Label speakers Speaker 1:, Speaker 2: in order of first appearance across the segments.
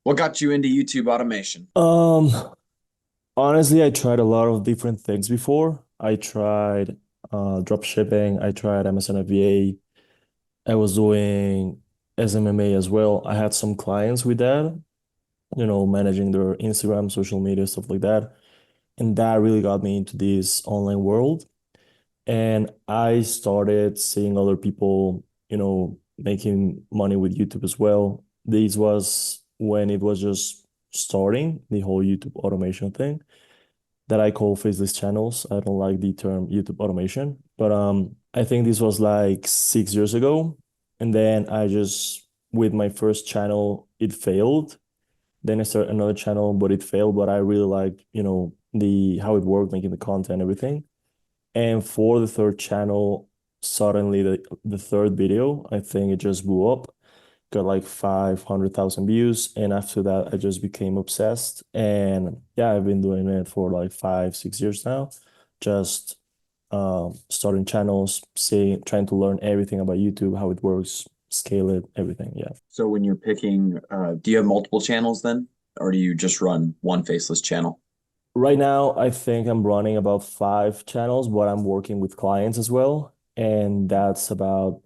Speaker 1: What got you into YouTube automation?
Speaker 2: Um, Honestly, I tried a lot of different things before. I tried drop shipping, I tried Amazon FBA, I was doing SMMA as well. I had some clients with that, managing their Instagram, social media, stuff like that. And that really got me into this online world. And I started seeing other people, making money with YouTube as well. This was when it was just starting, the whole YouTube automation thing that I call faceless channels. I don't like the term YouTube automation, but I think this was like 6 years ago. And then I just with my first channel, it failed. Then I started another channel, but it failed. But I really liked, the how it worked, making the content, everything. And for the third channel, suddenly the third video, I think it just blew up, got like 500,000 views. And after that, I just became obsessed. And yeah, I've been doing it for like 5, 6 years now. Just starting channels, seeing, trying to learn everything about YouTube, how it works, scale it, everything. Yeah.
Speaker 1: So when you're picking, do you have multiple channels then, or do you just run one faceless channel?
Speaker 2: Right now, I think I'm running about 5 channels, but I'm working with clients as well. And that's about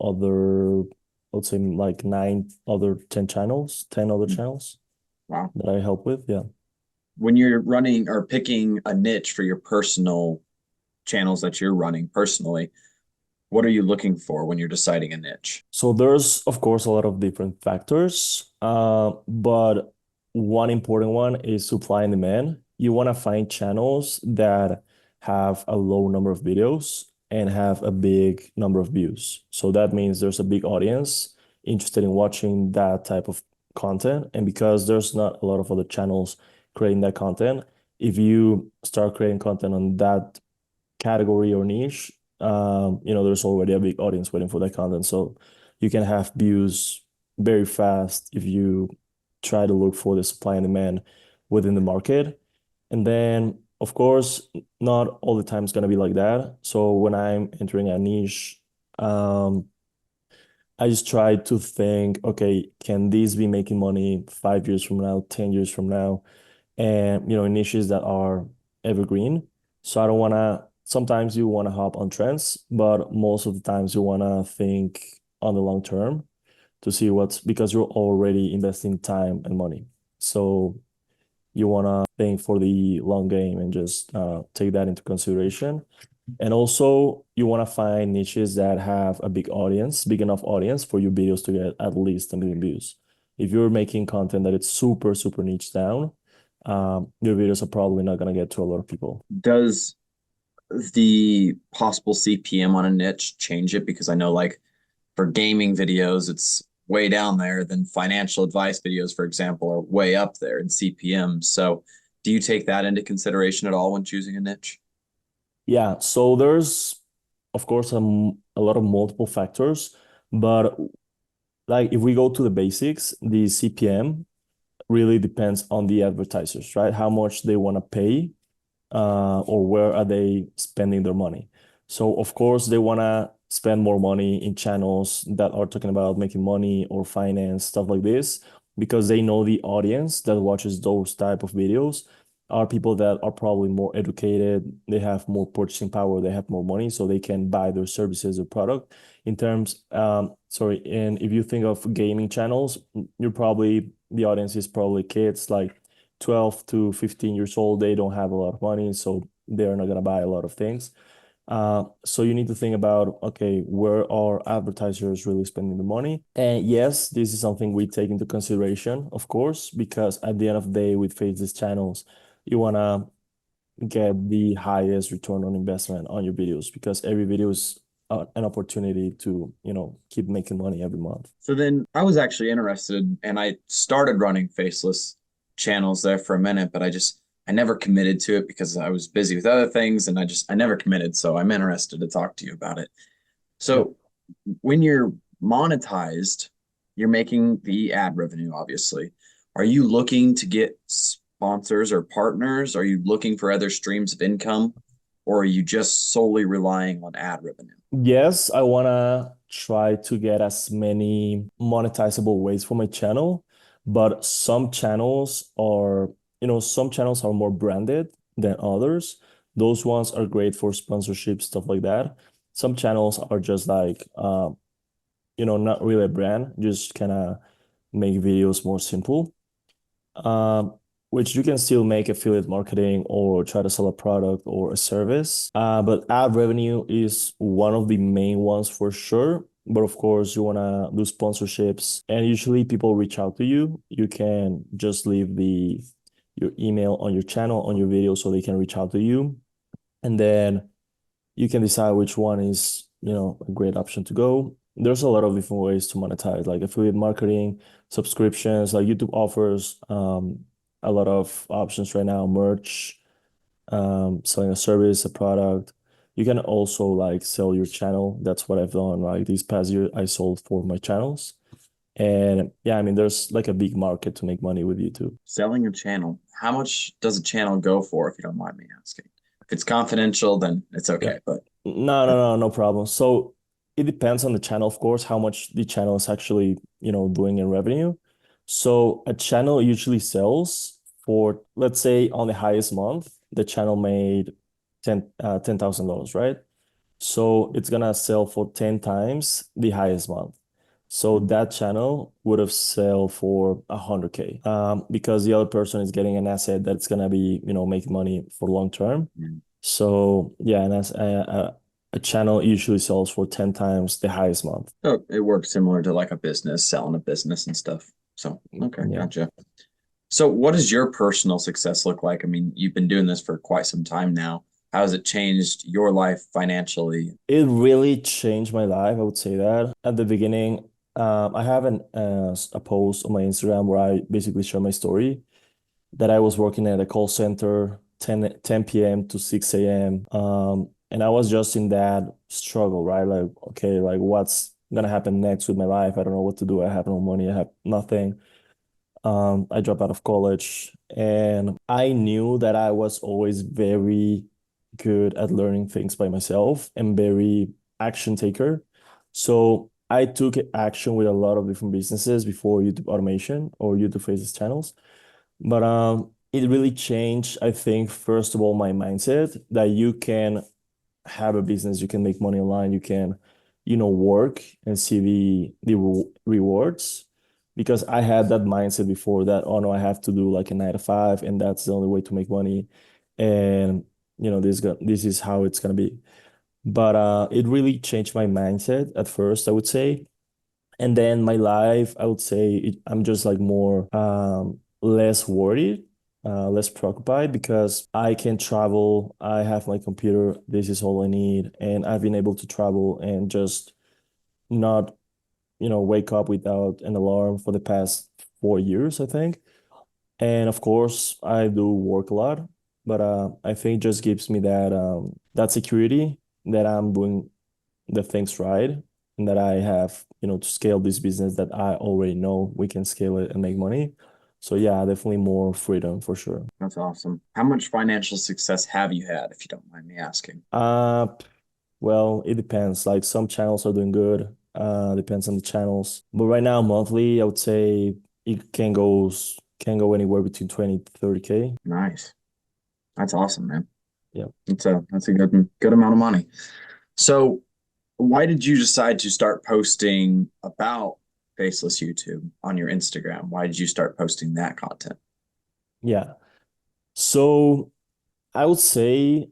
Speaker 2: let's say like 10 other channels
Speaker 1: Wow.
Speaker 2: that I help with. Yeah.
Speaker 1: When you're running or picking a niche for your personal channels that you're running personally, what are you looking for when you're deciding a niche?
Speaker 2: So there's, of course, a lot of different factors, but one important one is supply and demand. You want to find channels that have a low number of videos and have a big number of views. So that means there's a big audience interested in watching that type of content. And because there's not a lot of other channels creating that content, if you start creating content on that category or niche, there's already a big audience waiting for that content. So you can have views very fast if you try to look for the supply and demand within the market. And then, of course, not all the time it's going to be like that. So when I'm entering a niche, um, I just try to think, okay, can this be making money 5 years from now, 10 years from now? And niches that are evergreen. So I don't want to, sometimes you want to hop on trends, but most of the times you want to think on the long term to see what's because you're already investing time and money. So you want to think for the long game and just take that into consideration. And also, you want to find niches that have a big audience, big enough audience for your videos to get at least 1 million views. If you're making content that it's super, super niche down, your videos are probably not going to get to a lot of people.
Speaker 1: Does the possible CPM on a niche change it? Because I know, like, for gaming videos, it's way down there. Then financial advice videos, for example, are way up there in CPM. So, do you take that into consideration at all when choosing a niche?
Speaker 2: Yeah, so there's, of course, a lot of multiple factors, but like if we go to the basics, the CPM really depends on the advertisers, right? How much they want to pay or where are they spending their money. So of course they want to spend more money in channels that are talking about making money or finance, stuff like this, because they know the audience that watches those type of videos are people that are probably more educated, they have more purchasing power, they have more money, so they can buy their services or product. In terms, sorry, and if you think of gaming channels, you're probably the audience is probably kids like 12 to 15 years old, they don't have a lot of money, so they're not going to buy a lot of things. So you need to think about, okay, where are advertisers really spending the money? And yes, this is something we take into consideration, of course, because at the end of the day, with Faceless channels, you want to get the highest return on investment on your videos because every video is an opportunity to, keep making money every month.
Speaker 1: So then I was actually interested and I started running faceless channels there for a minute, but I never committed to it because I was busy with other things and I never committed. So I'm interested to talk to you about it.
Speaker 2: Yep.
Speaker 1: So when you're monetized, you're making the ad revenue, obviously. Are you looking to get sponsors or partners? Are you looking for other streams of income? Or are you just solely relying on ad revenue?
Speaker 2: Yes, I want to try to get as many monetizable ways for my channel, But some channels are more branded than others. Those ones are great for sponsorship, stuff like that. Some channels are just like, not really a brand, just kind of make videos more simple, um, which you can still make affiliate marketing or try to sell a product or a service. But ad revenue is one of the main ones for sure. But of course, you want to do sponsorships, and usually people reach out to you. You can just leave your email on your channel on your video so they can reach out to you, and then you can decide which one is, a great option to go. There's a lot of different ways to monetize, like affiliate marketing, subscriptions, like YouTube offers a lot of options right now, merch, selling a service, a product. You can also like sell your channel. That's what I've done. Like this past year, I sold for my channels. And yeah, I mean, there's like a big market to make money with YouTube.
Speaker 1: Selling your channel. How much does a channel go for, if you don't mind me asking? If it's confidential, then it's
Speaker 2: Yeah.
Speaker 1: okay. But
Speaker 2: No, no, no, no problem. So it depends on the channel, of course, how much the channel is actually, doing in revenue. So a channel usually sells for, let's say on the highest month, the channel made $10,000, right? So it's gonna sell for 10 times the highest month. So that channel would have sell for 100K, because the other person is getting an asset that's gonna be, making money for long term.
Speaker 1: mm,
Speaker 2: So yeah, and as a channel usually sells for 10 times the highest month.
Speaker 1: so it works similar to like a business, selling a business and stuff. So, okay,
Speaker 2: Yeah.
Speaker 1: gotcha. So, what does your personal success look like? I mean, you've been doing this for quite some time now. How has it changed your life financially?
Speaker 2: It really changed my life, I would say that. At the beginning, I have a post on my Instagram where I basically share my story that I was working at a call center 10 p.m. to 6 a.m. And I was just in that struggle, right? Like, okay, like what's gonna happen next with my life? I don't know what to do. I have no money. I have nothing. I dropped out of college, and I knew that I was always very good at learning things by myself and very action taker. So I took action with a lot of different businesses before YouTube automation or YouTube Faces channels. But it really changed, I think, first of all, my mindset that you can have a business, you can make money online, you can, work and see the rewards. Because I had that mindset before that, oh no, I have to do like a 9 to 5, and that's the only way to make money. And this is how it's gonna be. But it really changed my mindset at first, I would say. And then my life, I would say I'm just like more less worried, less preoccupied because I can travel. I have my computer. This is all I need. And I've been able to travel and just not, wake up without an alarm for the past 4 years, I think. And of course, I do work a lot, but I think it just gives me that security that I'm doing the things right, and that I have, to scale this business that I already know we can scale it and make money. So yeah, definitely more freedom for sure.
Speaker 1: That's awesome. How much financial success have you had, if you don't mind me asking?
Speaker 2: Uh, well, it depends. Like some channels are doing good. Depends on the channels. But right now, monthly, I would say it can go anywhere between 20 to 30K.
Speaker 1: Nice. That's awesome, man.
Speaker 2: Yeah.
Speaker 1: That's a good amount of money. So, why did you decide to start posting about Faceless YouTube on your Instagram? Why did you start posting that content?
Speaker 2: Yeah. So I would say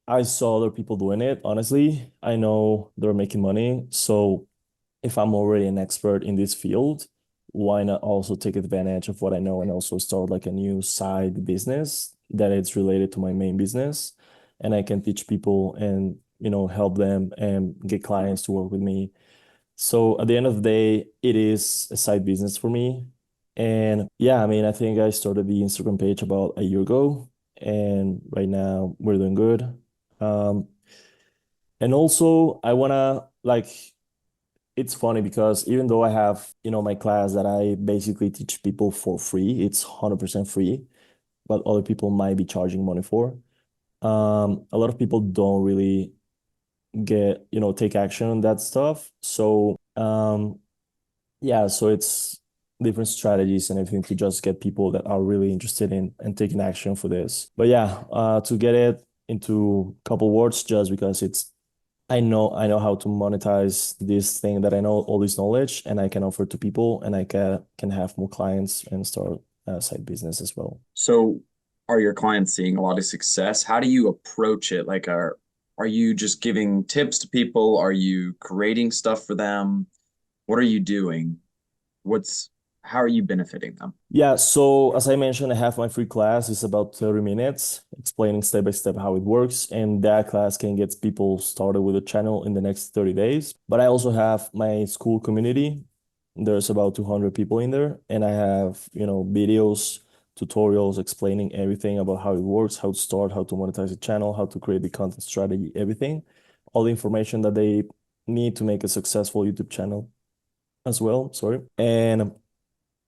Speaker 2: I saw other people doing it. Honestly, I know they're making money. So if I'm already an expert in this field, why not also take advantage of what I know and also start like a new side business that it's related to my main business, and I can teach people and, help them and get clients to work with me. So at the end of the day, it is a side business for me. And yeah, I mean, I think I started the Instagram page about a year ago, and right now we're doing good. Um, and also I wanna like it's funny because even though I have, my class that I basically teach people for free, it's 100% free, but other people might be charging money for. A lot of people don't really take action on that stuff. So, yeah, so different strategies and everything to just get people that are really interested in and taking action for this. But yeah, to get it into a couple words, just because it's I know how to monetize this thing that I know all this knowledge and I can offer to people and I can have more clients and start a side business as well.
Speaker 1: So are your clients seeing a lot of success? How do you approach it? Like, are you just giving tips to people? Are you creating stuff for them? What are you doing? What's how are you benefiting them?
Speaker 2: Yeah, so as I mentioned, I have my free class. It's about 30 minutes explaining step by step how it works. And that class can get people started with a channel in the next 30 days. But I also have my school community. There's about 200 people in there. And I have, videos, tutorials explaining everything about how it works, how to start, how to monetize a channel, how to create the content strategy, everything. All the information that they need to make a successful YouTube channel as well. Sorry. And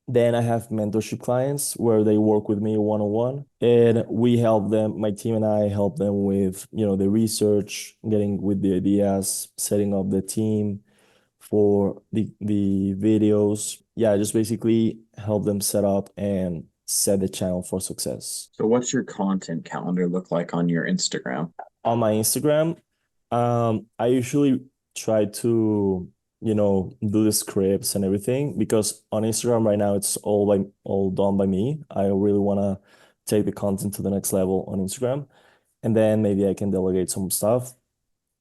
Speaker 2: then I have mentorship clients where they work with me one-on-one and we help them, my team and I help them with, the research, getting with the ideas, setting up the team for the videos. Yeah, just basically help them set up and set the channel for success.
Speaker 1: So what's your content calendar look like on your Instagram?
Speaker 2: On my Instagram, I usually try to, do the scripts and everything because on Instagram right now it's all done by me. I really want to take the content to the next level on Instagram, and then maybe I can delegate some stuff.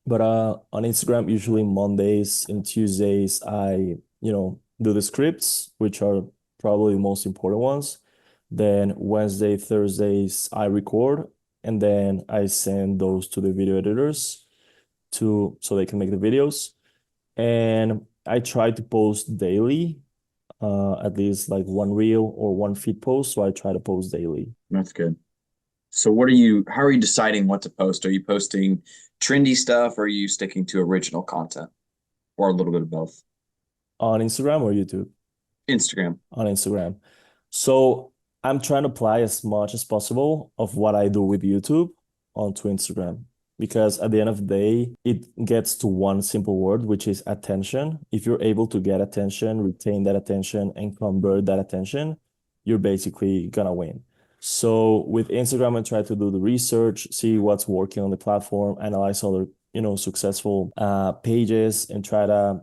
Speaker 2: But on Instagram, usually Mondays and Tuesdays, I, do the scripts, which are probably the most important ones. Then Wednesday, Thursdays, I record, and then I send those to the video editors to so they can make the videos. And I try to post daily, at least like one reel or one feed post. So I try to post daily.
Speaker 1: That's good. So how are you deciding what to post? Are you posting trendy stuff or are you sticking to original content or a little bit of both?
Speaker 2: On Instagram or YouTube?
Speaker 1: Instagram.
Speaker 2: On Instagram. So I'm trying to apply as much as possible of what I do with YouTube onto Instagram because at the end of the day, it gets to one simple word, which is attention. If you're able to get attention, retain that attention, and convert that attention, you're basically gonna win. So with Instagram, I try to do the research, see what's working on the platform, analyze other, successful pages, and try to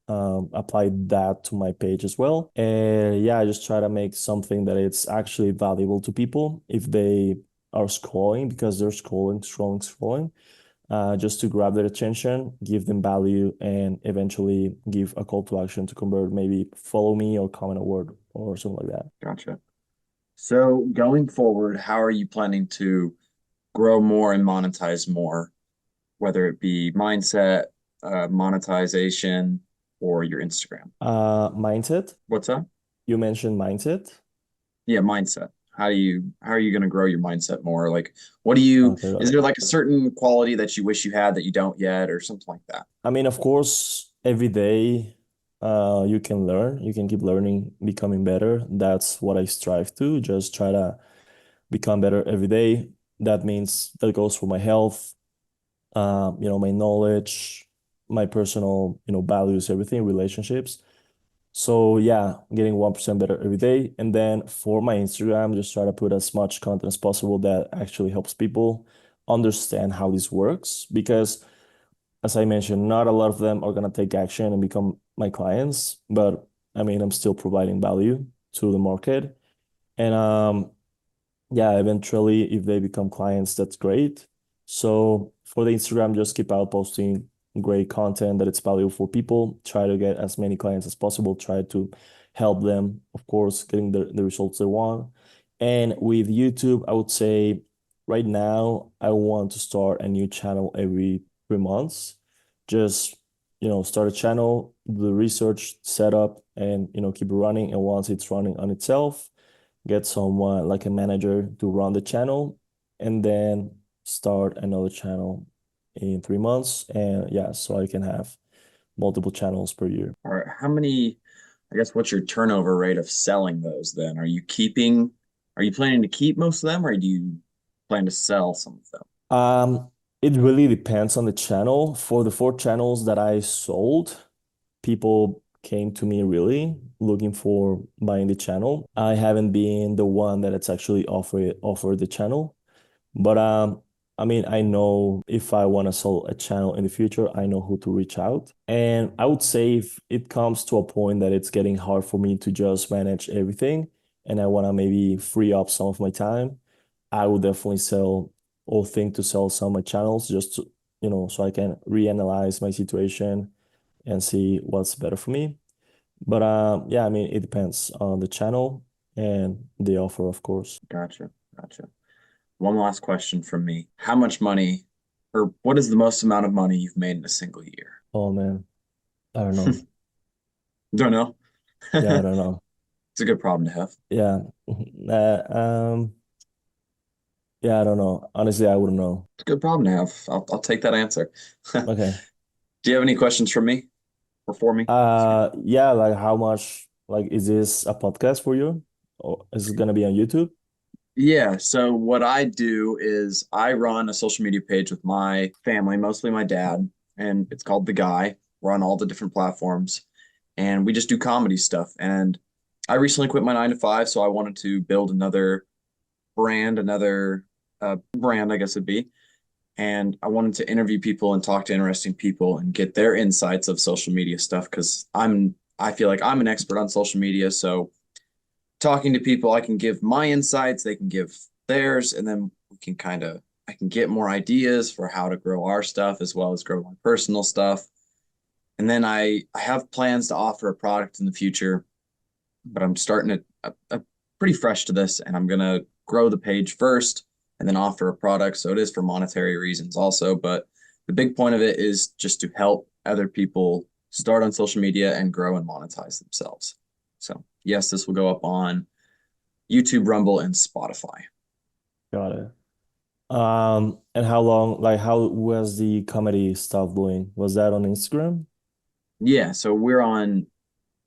Speaker 2: apply that to my page as well. And yeah, I just try to make something that it's actually valuable to people if they are scrolling because they're scrolling, just to grab their attention, give them value, and eventually give a call to action to convert, maybe follow me or comment a word or something like that.
Speaker 1: Gotcha. So going forward, how are you planning to grow more and monetize more, whether it be mindset, monetization, or your Instagram?
Speaker 2: Mindset.
Speaker 1: What's up?
Speaker 2: You mentioned mindset.
Speaker 1: Yeah, mindset. How are you going to grow your mindset more? Like,
Speaker 2: Okay, got
Speaker 1: is
Speaker 2: it.
Speaker 1: there like a certain quality that you wish you had that you don't yet, or something like that?
Speaker 2: I mean, of course, every day, you can learn, you can keep learning, becoming better. That's what I strive to, just try to become better every day. That means that goes for my health, my knowledge, my personal, values, everything, relationships. So yeah, getting 1% better every day. And then for my Instagram, just try to put as much content as possible that actually helps people understand how this works. Because as I mentioned, not a lot of them are gonna take action and become my clients, but I mean, I'm still providing value to the market. And yeah, eventually, if they become clients, that's great. So for the Instagram, just keep out posting great content that it's valuable for people. Try to get as many clients as possible. Try to help them, of course, getting the results they want. And with YouTube, I would say right now, I want to start a new channel every 3 months. Just, start a channel, do the research, set up, and, keep it running. And once it's running on itself, get someone like a manager to run the channel and then start another channel in 3 months. And yeah, so I can have multiple channels per year.
Speaker 1: All right, I guess what's your turnover rate of selling those then? Are you planning to keep most of them or do you plan to sell some of them?
Speaker 2: It really depends on the channel. For the 4 channels that I sold, people came to me really looking for buying the channel. I haven't been the one that it's actually offered the channel. But I mean, I know if I want to sell a channel in the future, I know who to reach out. And I would say if it comes to a point that it's getting hard for me to just manage everything and I want to maybe free up some of my time, I would definitely sell or think to sell some of my channels just to, so I can reanalyze my situation and see what's better for me. But yeah, I mean, it depends on the channel and the offer, of course.
Speaker 1: Gotcha. Gotcha. One last question from me. How much money, or what is the most amount of money you've made in a single year?
Speaker 2: Oh man, I don't know.
Speaker 1: Don't know.
Speaker 2: Yeah, I don't know.
Speaker 1: It's a good problem to have.
Speaker 2: Yeah. Yeah, I don't know. Honestly, I wouldn't know.
Speaker 1: It's a good problem to have. I'll take that answer. Do
Speaker 2: Okay.
Speaker 1: you have any questions for me or for me? Excuse me.
Speaker 2: Yeah, like how much, like, is this a podcast for you? Or is it gonna be on YouTube?
Speaker 1: Yeah, so what I do is I run a social media page with my family, mostly my dad, and it's called The Guy. We're on all the different platforms, and we just do comedy stuff. And I recently quit my 9 to 5, so I wanted to build another brand, I guess it'd be. And I wanted to interview people and talk to interesting people and get their insights of social media stuff because I feel like I'm an expert on social media. So talking to people, I can give my insights, they can give theirs, and then we can I can get more ideas for how to grow our stuff as well as grow my personal stuff. And then I have plans to offer a product in the future, but I'm starting pretty fresh to this, and I'm gonna grow the page first and then offer a product. So it is for monetary reasons also, but the big point of it is just to help other people start on social media and grow and monetize themselves. So yes, this will go up on YouTube, Rumble, and Spotify.
Speaker 2: Got it. And how long, like, how was the comedy stuff doing? Was that on Instagram?
Speaker 1: Yeah, so we're on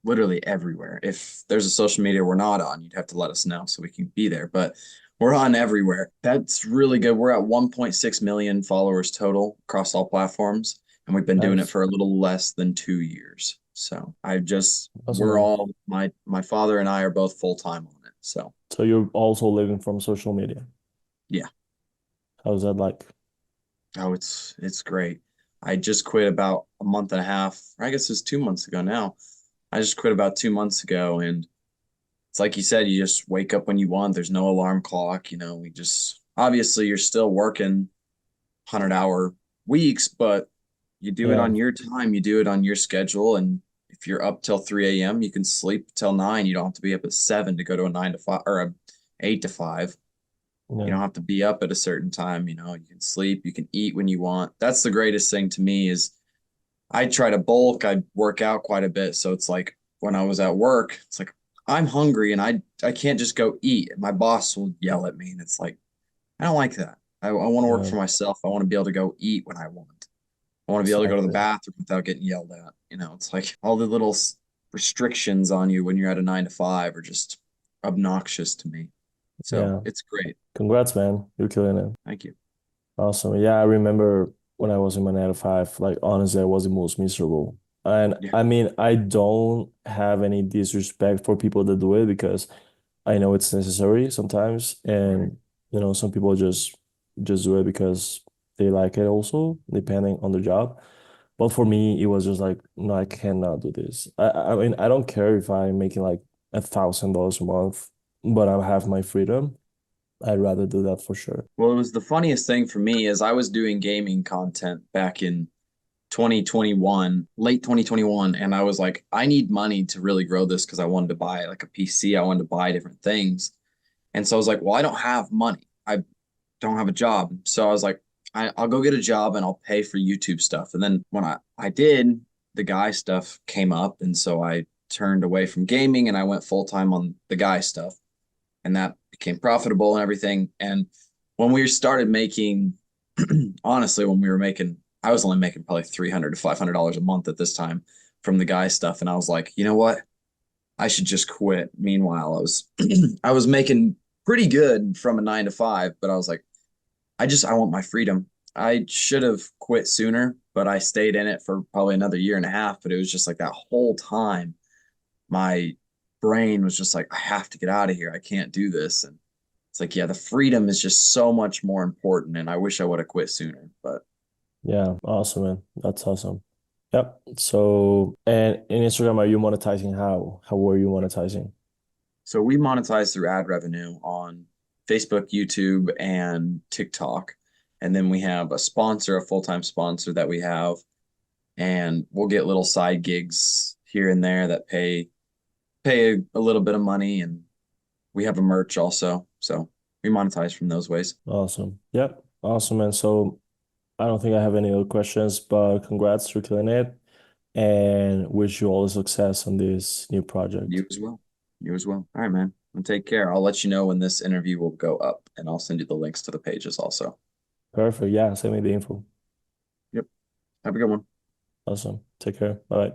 Speaker 1: literally everywhere. If there's a social media we're not on, you'd have to let us know so we can be there. But we're on everywhere. That's really good. We're at 1.6 million followers total across all platforms, and we've been doing it
Speaker 2: Nice.
Speaker 1: for a little less than 2 years. So
Speaker 2: Awesome,
Speaker 1: we're
Speaker 2: man.
Speaker 1: all my father and I are both full time on it. So
Speaker 2: So you're also living from social media.
Speaker 1: yeah.
Speaker 2: How's that like?
Speaker 1: Oh, it's great. I just quit about a month and a half, or I guess it's 2 months ago now. I just quit about 2 months ago, and it's like you said, you just wake up when you want. There's no alarm clock. We just obviously you're still working 100-hour weeks, but you do it
Speaker 2: Yeah.
Speaker 1: on your time. You do it on your schedule, and if you're up till 3 a.m., you can sleep till 9. You don't have to be up at 7 to go to a 9 to 5 or a 8 to 5. You
Speaker 2: Yeah.
Speaker 1: don't have to be up at a certain time. You can sleep, you can eat when you want. That's the greatest thing to me is I try to bulk, I work out quite a bit. So it's like when I was at work, it's like I'm hungry and I can't just go eat. My boss will yell at me and it's like, I don't like that. I want to work
Speaker 2: Yeah.
Speaker 1: for myself. I want to be able to go eat when I want. I want to be able to go to the
Speaker 2: Exactly.
Speaker 1: bathroom without getting yelled at. It's like all the little restrictions on you when you're at a 9 to 5 are just obnoxious to me. So
Speaker 2: Yeah.
Speaker 1: it's great.
Speaker 2: Congrats, man. You're killing it.
Speaker 1: Thank you.
Speaker 2: Awesome. Yeah, I remember when I was in my 9 to 5, like honestly, I was the most miserable. And
Speaker 1: Yeah.
Speaker 2: I mean, I don't have any disrespect for people that do it because I know it's necessary sometimes.
Speaker 1: Right.
Speaker 2: And some people just do it because they like it also, depending on the job. But for me, it was just like, no, I cannot do this. I mean, I don't care if I'm making like $1,000 a month, but I have my freedom. I'd rather do that for sure.
Speaker 1: Well, it was the funniest thing for me is I was doing gaming content back in 2021, late 2021, and I was like, I need money to really grow this because I wanted to buy like a PC. I wanted to buy different things. And so I was like, well, I don't have money. I don't have a job. So I was like, I'll go get a job and I'll pay for YouTube stuff. And then when I did, the guy stuff came up. And so I turned away from gaming and I went full time on the guy stuff. And that became profitable and everything. And when we started making, honestly, when we were making, I was only making probably $300 to $500 a month at this time from the guy stuff. And I was like, you know what? I should just quit. Meanwhile, I was I was making pretty good from a 9 to 5, but I was like, I want my freedom. I should have quit sooner, but I stayed in it for probably another year and a half. But it was just like that whole time, my brain was just like, I have to get out of here. I can't do this. And it's like, yeah, the freedom is just so much more important. And I wish I would have quit sooner. But
Speaker 2: Yeah, awesome, man. That's awesome. Yep. So, and in Instagram, are you monetizing how? How were you monetizing?
Speaker 1: so we monetize through ad revenue on Facebook, YouTube, and TikTok. And then we have a sponsor, a full-time sponsor that we have, and we'll get little side gigs here and there that pay a little bit of money, and we have a merch also. So we monetize from those ways.
Speaker 2: Awesome. Yep. Awesome, man. So I don't think I have any other questions, but congrats for killing it and wish you all the success on this new project.
Speaker 1: You as well. You as well. All right, man. And take care. I'll let you know when this interview will go up, and I'll send you the links to the pages also.
Speaker 2: Perfect. Yeah, send me the info.
Speaker 1: Yep. Have a good one.
Speaker 2: Awesome. Take care. Bye.